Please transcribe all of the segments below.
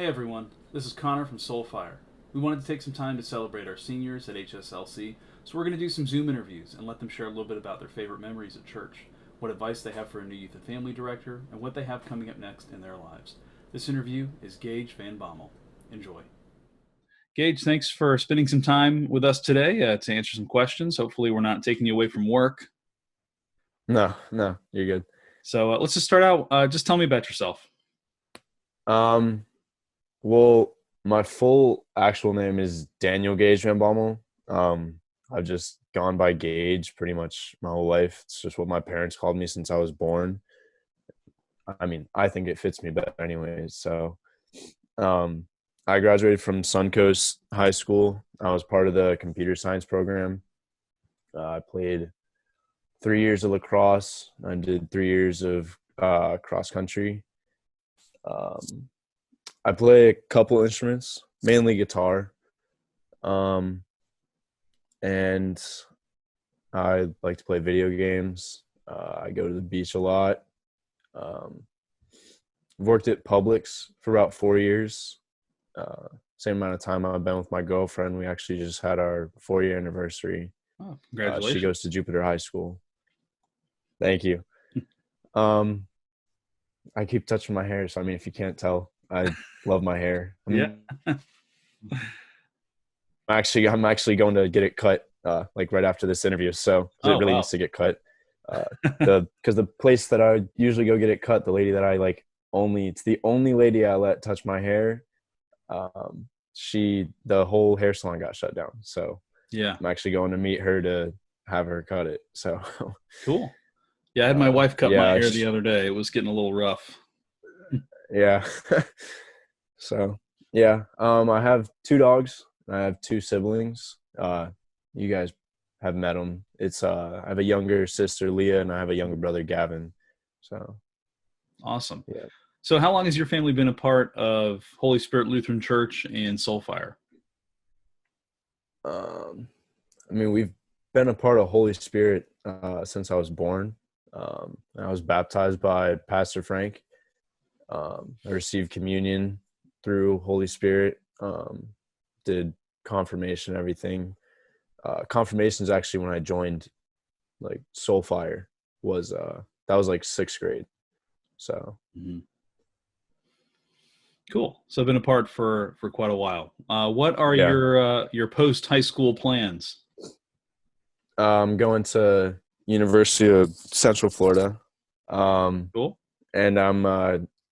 Hey everyone, this is Connor from Soulfire. We wanted to take some time to celebrate our seniors at HSLC, so we're going to do some Zoom interviews and let them share a little bit about their favorite memories at church, what advice they have for a new youth and family director, and what they have coming up next in their lives. This interview is Gaige van Bommel. Enjoy. Gaige, thanks for spending some time with us today to answer some questions. Hopefully, we're not taking you away from work. No, you're good. So let's just start out. Just tell me about yourself. Um, well, my full actual name is Daniel Gaige Van Bommel. I've just gone by Gaige pretty much my whole life. It's just what my parents called me since I was born. I mean, I think it fits me better anyways. So, um, I graduated from Suncoast High School. I was part of the computer science program. I played 3 years of lacrosse. I did 3 years of cross country. Um, I play a couple instruments, mainly guitar. Um, and I like to play video games. I go to the beach a lot. Um, worked at Publix for about 4 years. Same amount of time I've been with my girlfriend. We actually just had our 4-year anniversary. Oh, She congratulations. goes to Jupiter High School. Thank you. Um, I keep touching my hair, so I mean, if you can't tell, I love my hair. Yeah. I'm actually going to get it cut like right after this interview, so 'cause it Oh, really wow. needs to get cut. Uh, the place that I usually go get it cut, the lady that I like it's the only lady I let touch my hair. The whole hair salon got shut down, so Yeah. I'm actually going to meet her to have her cut it. So Cool. Yeah, I had my wife cut my yeah, hair the other day. It was getting a little rough. yeah. So yeah, I have two dogs. I have two siblings. You guys have met them. I have a younger sister, Leah, and I have a younger brother, Gavin. So Awesome. yeah. So, how long has your family been a part of Holy Spirit Lutheran Church and Soulfire? Um, I mean, we've been a part of Holy Spirit since I was born. I was baptized by Pastor Frank. I received communion through Holy Spirit. Did confirmation, everything. Confirmation is actually when I joined, like Soulfire that was like 6th grade. So Mhm. Cool. So, I've been apart for quite a while. What are yeah, your post high school plans? I'm going to University of Central Florida, Cool. and I'm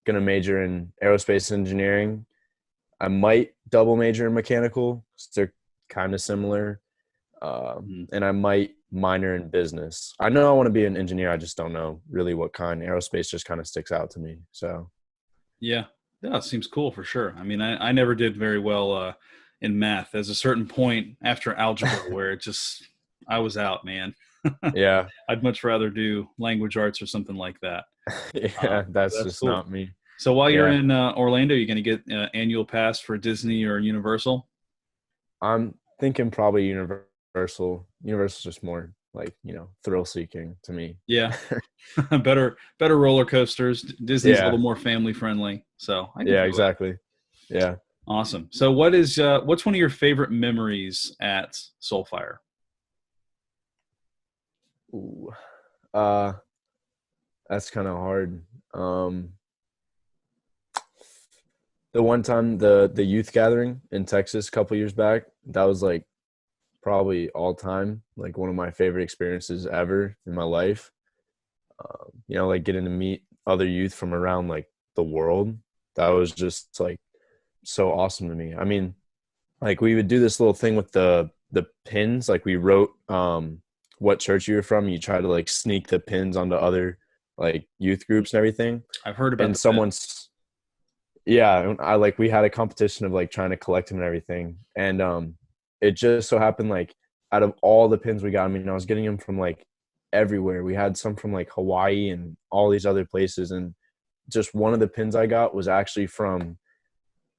gonna major in aerospace engineering. I might double major in mechanical. 'Cause they're kind of similar. Mhm. And I might minor in business. I know I want to be an engineer. I just don't know really what kind. Aerospace just kind of sticks out to me. So Yeah. Yeah, it seems cool for sure. I mean, I never did very well in math. There's a certain point after algebra where I was out, man. yeah, I'd much rather do language arts or something like that. yeah, that's That's just cool. not me. So while you're Yeah, in Orlando, you're going to get annual pass for Disney or Universal. I'm thinking probably Universal. Universal's just more like thrill seeking to me. Yeah, better roller coasters. Disney's a little Yeah, more family friendly, so I can yeah, feel that. exactly. Yeah. Awesome. So what's one of your favorite memories at Soulfire? Ooh. Uh, that's kind of hard. Um, the one time the youth gathering in Texas a couple years back, that was like probably all time like one of my favorite experiences ever in my life. Like getting to meet other youth from around like the world. That was just like so awesome to me. I mean, like we would do this little thing with the pins. Like we wrote what church you were from. You try to like sneak the pins onto other like youth groups and everything. I've heard about And the pit. we had a competition of like trying to collect them and everything. And it just so happened like out of all the pins we got, I mean, I was getting them from like everywhere. We had some from like Hawaii and all these other places. And just one of the pins I got was actually from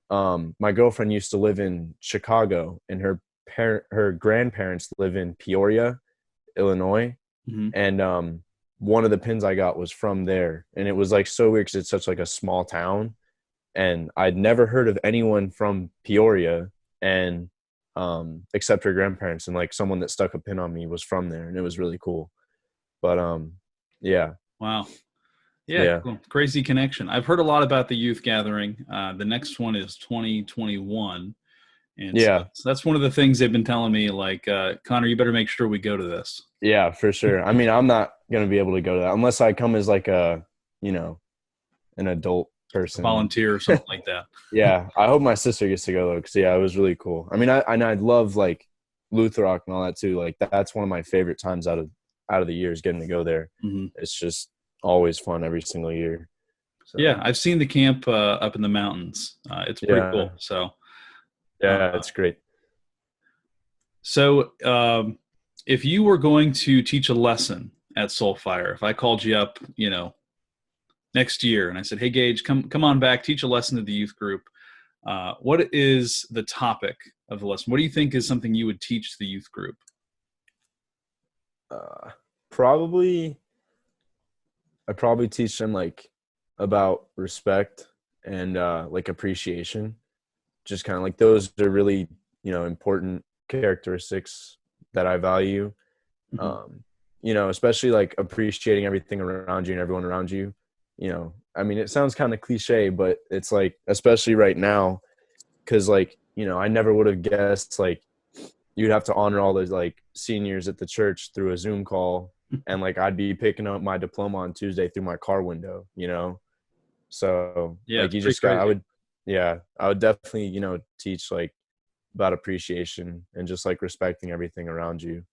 my girlfriend used to live in Chicago, and her grandparents live in Peoria, Illinois. Hmm. And one of the pins I got was from there. And it was like so weird because it's such like a small town. and I'd never heard of anyone from Peoria, and except her grandparents, and like someone that stuck a pin on me was from there, and it was really cool. But yeah, Wow. Yeah, yeah, cool. Crazy connection. I've heard a lot about the youth gathering. The next one is 2021. And so yeah, that's one of the things they've been telling me, like, Connor, you better make sure we go to this. yeah, for sure. I mean, I'm not gonna be able to go to that unless I come as like a, you know, an adult person. Volunteer or something like that. Yeah, I hope my sister gets to go though, because yeah, it was really cool. I mean, I love like Luther Rock and all that too. Like that's one of my favorite times out of the years getting to go there. Hmm. It's just always fun every single year. Yeah, So I've seen the camp up in the mountains. It's pretty yeah, cool. So, uh, yeah, it's great. so if you were going to teach a lesson at Soulfire, if I called you up, next year, and I said, "Hey, Gaige, come on back, teach a lesson to the youth group." What is the topic of the lesson? What do you think is something you would teach the youth group? Uh, probably I probably teach them like about respect and like appreciation. Just kind of like those are really, important characteristics that I value. Hmm. Um, especially like appreciating everything around you and everyone around you. I mean, it sounds kind of cliche, but it's like, especially right now, because like, I never would have guessed like you'd have to honor all those like seniors at the church through a Zoom call, and like I'd be picking up my diploma on Tuesday through my car window. So Yeah, like it's you pretty just got, crazy. I would definitely, teach like about appreciation and just like respecting everything around you.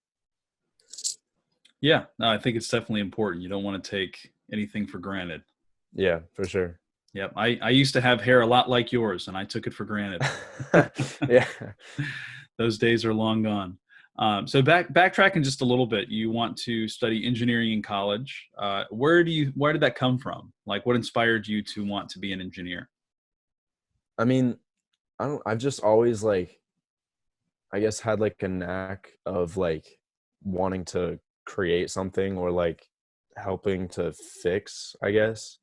Yeah, no, I think it's definitely important. You don't want to take anything for granted. Yeah, for sure. Yep, I used to have hair a lot like yours, and I took it for granted. Yeah. Those days are long gone. So backtracking just a little bit, you want to study engineering in college. Where did that come from? Like, what inspired you to want to be an engineer? I mean, I've just always like, I guess had like a knack of like wanting to create something or like helping to fix, I guess.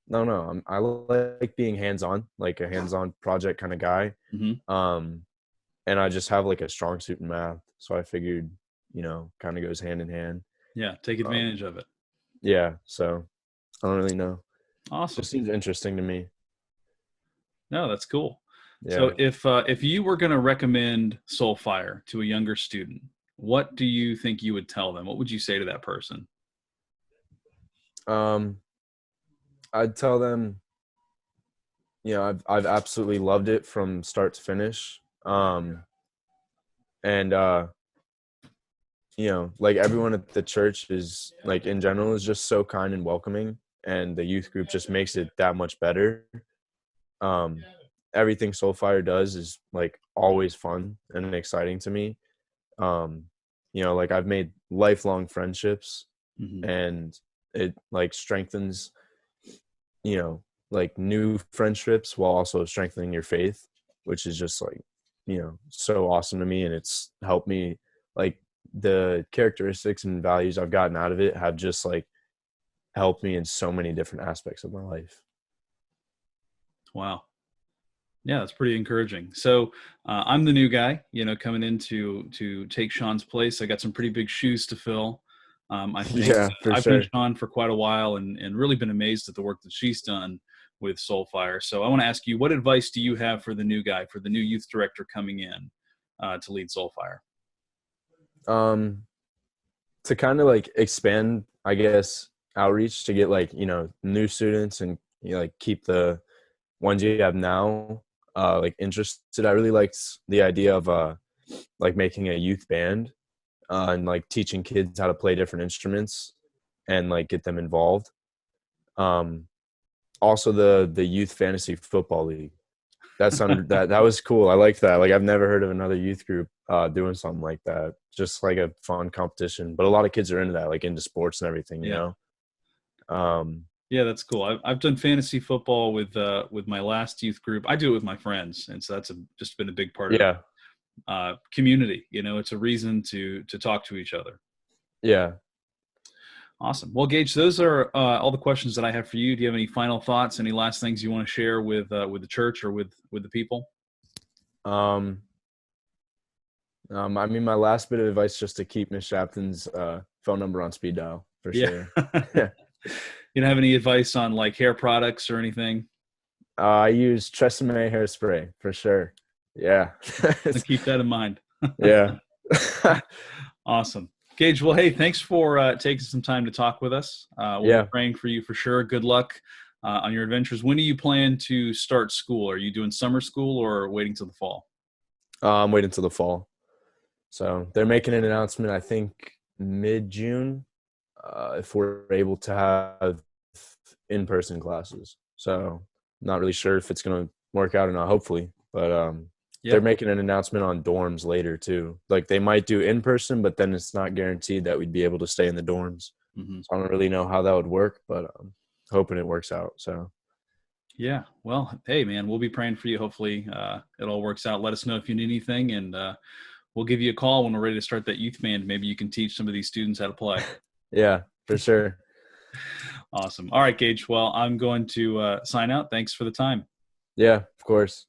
No, I like being hands-on, like a hands-on project kind of guy. Hmm. Um, and I just have like a strong suit in math. So I figured, kind of goes hand in hand. Yeah, take Um, advantage of it. yeah. So I don't really know. Awesome. Just seems interesting to me. No, that's cool. So Yeah. if you were going to recommend Soulfire to a younger student, what do you think you would tell them? What would you say to that person? Um, I'd tell them, I've absolutely loved it from start to finish. And like everyone at the church is like in general is just so kind and welcoming, and the youth group just makes it that much better. Um, Everything Soulfire does is like always fun and exciting to me. Um, like I've made lifelong friendships, Hmm. and it like strengthens, like new friendships while also strengthening your faith, which is just like, so awesome to me. And it's helped me like the characteristics and values I've gotten out of it have just like helped me in so many different aspects of my life. Wow. Yeah, that's pretty encouraging. So I'm the new guy, coming in to take Sean's place. I got some pretty big shoes to fill. I think Yeah, for I've known sure. Sean for quite a while and really been amazed at the work that she's done with Soulfire. So I want to ask you, what advice do you have for the new guy, for the new youth director coming in to lead Soulfire? Um, to kind of like expand, I guess, outreach to get like, new students and like keep the ones you have now like interested. I really liked the idea of like making a youth band and like teaching kids how to play different instruments and like get them involved. Um, Also the youth fantasy football league. That sounded that was cool. I liked that. Like I've never heard of another youth group doing something like that. Just like a fun competition. But a lot of kids are into that, like into sports and everything. Yeah. Um, Yeah, that's cool. I've done fantasy football with my last youth group. I do it with my friends, and so that's just been a big part of yeah, community. It's a reason to talk to each other. yeah, Awesome. Well, Gaige, those are all the questions that I have for you. Do you have any final thoughts? Any last things you want to share with the church or with the people? Um, I mean, my last bit of advice just to keep Miss Shapton's phone number on speed dial for Yeah. sure. You don't have any advice on like hair products or anything? I use Tresemme hairspray for sure. Yeah. I'll keep that in mind. Yeah. Awesome. Gaige, well, hey, thanks for taking some time to talk with us. We'll be Yeah. praying for you for sure. Good luck on your adventures. When do you plan to start school? Are you doing summer school or waiting till the fall? I'm waiting till the fall. So they're making an announcement, I think, mid-June, if we're able to have in-person classes. So not really sure if it's going to work out or not, hopefully. But they're making an announcement on dorms later, too. Like they might do in-person, but then it's not guaranteed that we'd be able to stay in the dorms. Mm-hmm. So I don't really know how that would work, but I'm hoping it works out. So yeah. Well, hey, man, we'll be praying for you. Hopefully it all works out. Let us know if you need anything, and we'll give you a call when we're ready to start that youth band. Maybe you can teach some of these students how to play. yeah, for sure. Awesome. All right, Gaige. Well, I'm going to sign out. Thanks for the time. Yeah, of course.